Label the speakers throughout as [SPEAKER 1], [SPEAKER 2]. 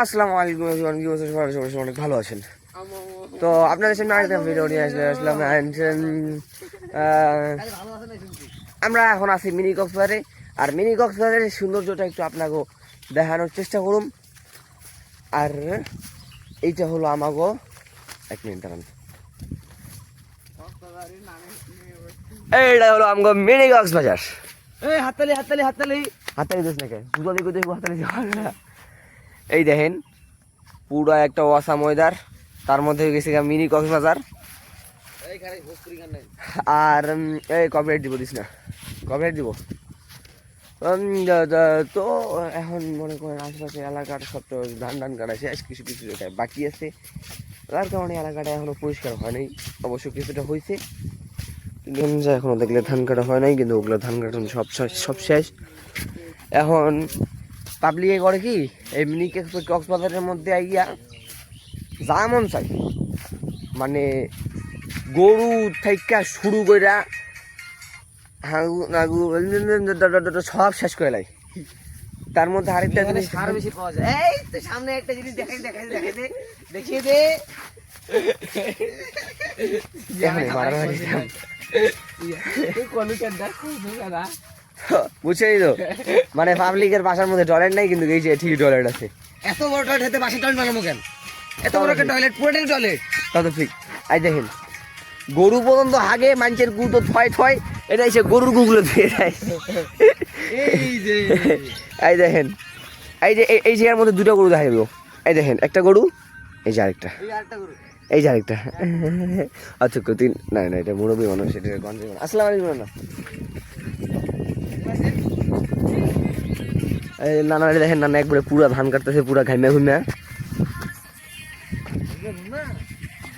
[SPEAKER 1] আসসালামু আলাইকুম এভরিওয়ান, কি অবস্থা? সবাই অনেক ভালো আছেন। তো আপনাদের সামনে আরেকটা ভিডিও নিয়ে আসলাম। আমরা এখন আছি মিনি কক্সবাজারে, আর মিনি কক্সবাজারের সৌন্দর্যটা একটু আপনাকে দেখানোর চেষ্টা করুন। আর এইটা হলো আমাগো, এক মিনিট দাঁড়ান, এইটা হলো আমাগো মিনি কক্সবাজার।
[SPEAKER 2] এই হাততালি হাততালি হাততালি
[SPEAKER 1] হাততালি দিস না কে, দুটো দিকে হাততালি দিতে। এই দেখেন পুরো একটা ওয়াসা ময়দার, তার মধ্যে গেছে মিনি কক্সবাজার। আর এই কপিরাইট দিব, দিস না, কপিরাইট দিব। তো এখন মনে করেন আশেপাশে এলাকার সব তো ধান কাটা শেষ, কিছু কিছু জায়গায় বাকি আছে, তার কারণে এলাকাটা এখনো পরিষ্কার হয় নাই। অবশ্য কিছুটা হয়েছে, কিন্তু এখনো দেখলে ধান কাটা হয় নাই, কিন্তু ওগুলো ধান কাটানো সব শেষ। এখন পাবলিকে করে কি, এই মিনি কক্সবাজারের মধ্যে আইয়া যা মন চাই, মানে গরু থেকে শুরু করে সব শেষ করে লাই। তার মধ্যে আরেকটা জিনিস
[SPEAKER 2] সার বেশি পাওয়া যায়। এই তো সামনে একটা জিনিস দেখাই দেখিয়ে দে।
[SPEAKER 1] বুঝছেই তো, মানে পাবলিকের বাসার মধ্যে টয়লেট নাই, কিন্তু এই যে ঠিকই টয়লেট আছে।
[SPEAKER 2] এত বড় টয়লেট হতে বাসা টয়লেট বানাবো কেন? এত বড় একটা টয়লেট, পুরোটাই টয়লেট।
[SPEAKER 1] তা তো ঠিক। আই দেখেন গরু পর্যন্ত আগে মানুষের গু তো থয়, এটা এসে গরুর গুগুলো ধুয়ে দেয়।
[SPEAKER 2] এই যে
[SPEAKER 1] এই দেখেন, এই জায়গার মধ্যে দুটো গরু দেখা যাবে। এই দেখেন একটা গরু, এই যে আরেকটা, এই যে আরেকটা। আচ্ছা তিন, না এটা মুরব্বী মানুষ, এটা গঞ্জে মানুষ। আসসালামু আলাইকুম। না নানা দেখেন, নানা একবারে পুরা ধান কাটতেছে, পুরা ঘাইমা ঘুমিয়া।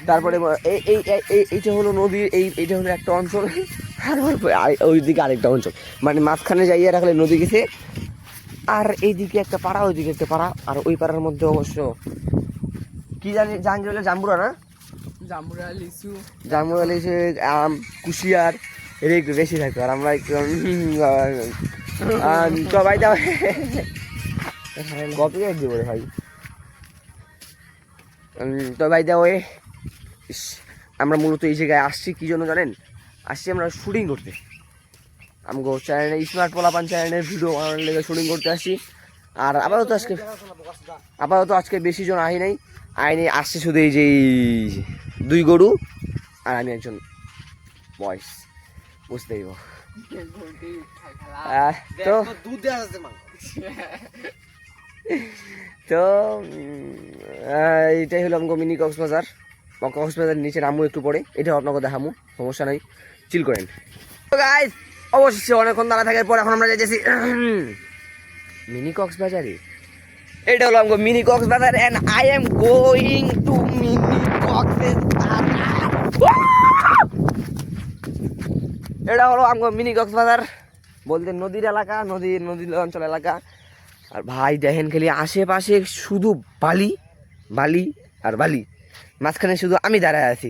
[SPEAKER 1] তারপরে এইটা হলো নদীর, এইটা হলো একটা অঞ্চল, আর ওইদিকে আরেকটা অঞ্চল, মানে মাঝখানে যাইয়া রাখলে নদী গেছে, আর এইদিকে একটা পাড়া, ওইদিকে একটা পাড়া, আর ওই পাড়ার মধ্যে অবশ্য কি জানি জাহাঙ্গীর জাম্বুরা, না
[SPEAKER 2] জাম্বুরা, লিচু,
[SPEAKER 1] আম, কুশিয়ার এটা একটু বেশি থাকতো। আর আমরা একটু সবাই দাও কপিরাইট দিব রে ভাই। তো ভাই দাও, আমরা মূলত এই জায়গায় আসছি কি জন্য জানেন? আসছি আমরা শুটিং করতে, আমগো চ্যানেলে স্মার্ট পোলাপান চ্যানেলের ভিডিও বানানোর লেগে শুটিং করতে আসছি। আর আপাতত আজকে বেশি জন আহি নাই, আসছে শুধু এই যে দুই গরু আর আমি একজন বয়স, বুঝতেই তো তো এইটাই হলো আমাকে মিনি কক্সবাজার। কক্সবাজার নিচে নামু একটু পরে, এটাও আপনাকে দেখামু, সমস্যা নাই, চিল করেন। তো গাইস অবশ্যই অনেকক্ষণ দাঁড়া থাকার পর এখন আমরা যাইতেছি মিনি কক্সবাজারে। এটা হলো আমাকে mini Cox's Bazar, and I am going to mini Cox's Bazar. এটা হলো আমাকে মিনি কক্সবাজার বলতে নদীর এলাকা, নদীর অঞ্চল এলাকা। আর ভাই দেখেন খালি আশেপাশে শুধু বালি বালি আর বালি, মাঝখানে শুধু আমি দাঁড়ায় আছি।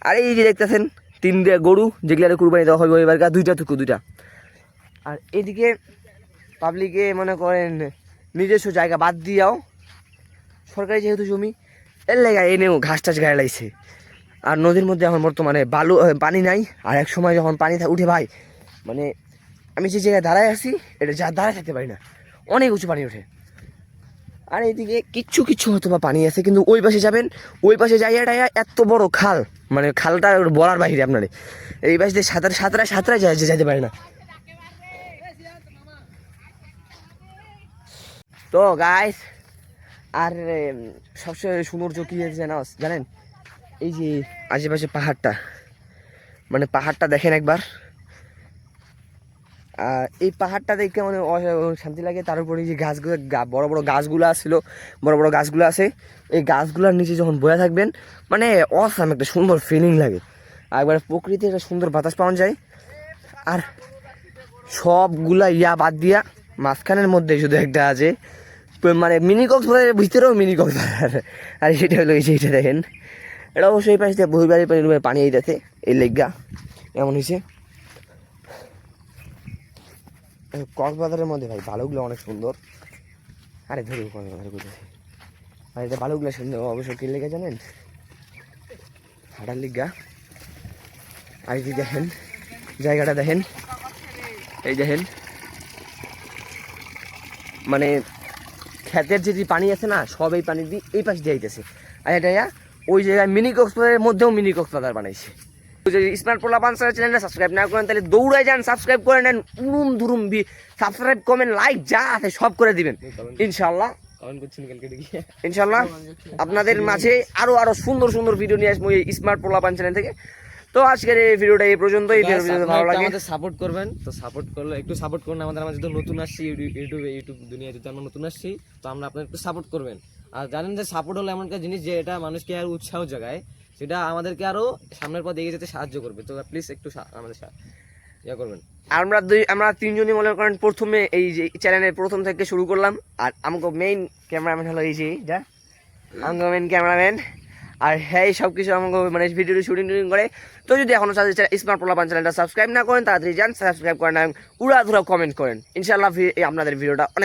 [SPEAKER 1] আর এই যে দেখতেছেন তিনটা গরু, যেগুলো কুরবানি দেওয়া হবে এবার, দুইটা। আর এদিকে পাবলিকে মনে করেন নিজস্ব জায়গা বাদ দিয়াও, সরকারি যেহেতু জমি, এর লেগা এনেও ঘাস টাস গায়ে লাগছে। আর নদীর মধ্যে এখন বর্তমানে পানি নাই, আর এক সময় যখন পানি উঠে ভাই, মানে আমি যে জায়গায় দাঁড়ায় আছি এটা দাঁড়ায় থাকতে পারি না, অনেক উঁচু পানি ওঠে। আর এইদিকে কিচ্ছু হয়তো বা পানি আছে, কিন্তু ওই পাশে যাবেন, ওই পাশে যাইয়া এত বড় খাল, মানে খালটা বলার বাহিরে আপনার। এই পাশে দিয়ে সাঁতরা যাইতে পারে না। তো গাইস, আর সবচেয়ে সৌন্দর্য কি জানেন? এই যে আশেপাশে পাহাড়টা, মানে পাহাড়টা দেখেন একবার, এই পাহাড়টা দেখে মানে শান্তি লাগে। তার উপরে যে গাছগুলো, বড় বড় গাছগুলো আছে, এই গাছগুলোর নিচে যখন বয়ে থাকবেন, মানে অসাম একটা সুন্দর ফিলিং লাগে। আর একবার প্রকৃতির একটা সুন্দর বাতাস পাওয়া যায়। আর সবগুলা বাদ দিয়া মাঝখানের মধ্যে শুধু একটা আছে, মানে মিনি কক্সবাজারের ভিতরেও মিনি কক্সবাজার। আর সেটা হলো এই যে এটা দেখেন, এটা অবশ্যই এই পাশে বহুবারই পানি এইটাতে, এই লেগা এমন হয়েছে। কক্সবাজারের মধ্যে ভাই ভালোগুলো অনেক সুন্দর। আরে ধরুন কক্সবাজার করতেছি, আর এটা বালুগুলো সুন্দর অবশ্য কি লেগে জানেন, হাঁটার লিগা। আর এই যে দেখেন জায়গাটা দেখেন, এই দেখেন মানে ক্ষেতের যে পানি আছে না, সব এই পানি দিয়ে এই পাশ দিয়ে আইতেছে। আর এটা ওই জায়গায় মিনি কক্সবাজারের মধ্যেও মিনি কক্সবাজার বানাইছে। যদি স্মার্ট পোলাপান চ্যানেলটা সাবস্ক্রাইব না করেন তাহলে দৌড়াই যান, সাবস্ক্রাইব করে নেন, উড়ুম ধুরুম সাবস্ক্রাইব কমেন্ট লাইক যা আছে সব করে দিবেন ইনশাল্লাহ। ইনশাল্লাহ আপনাদের মাঝে আরো আরো সুন্দর সুন্দর ভিডিও নিয়ে আসবো এই স্মার্ট পোলাপান চ্যানেল থেকে। তো আজকের এই ভিডিওটা এই পর্যন্তই। যদি ভালো লাগে
[SPEAKER 3] আমাদের সাপোর্ট করবেন, তো সাপোর্ট করলে একটু সাপোর্ট করুন। আমাদের যেহেতু নতুন আসছি ইউটিউব দুনিয়ায়, যদি আমরা নতুন আসছি তো আমরা আপনার একটু সাপোর্ট করবেন। আর জানেন যে সাপোর্ট হলো এমন একটা জিনিস যে এটা মানুষকে আর উৎসাহ জাগায়, সেটা আমাদেরকে আরো সামনের পথ এগিয়ে যেতে সাহায্য করবে। তো প্লিজ একটু আমাদের ইয়া করবেন।
[SPEAKER 1] আমরা তিনজনই মনে করেন প্রথমে এই যে চ্যানেলের প্রথম থেকে শুরু করলাম। আর আমাকে মেইন ক্যামেরাম্যান হলো এই যে যা আমাকে মেইন ক্যামেরাম্যান। আর হ্যাঁ সব কিছু আমাকে মানে ভিডিও শুটিং করে। তো যদি এখনো স্মার্ট পোলাপান চ্যানেলটা সাবস্ক্রাইব না করেন তাড়াতাড়ি যান, সাবস্ক্রাইব করেন এবং উড়াধুরা কমেন্ট করেন। ইনশাল্লাহ আপনাদের ভিডিওটা অনেক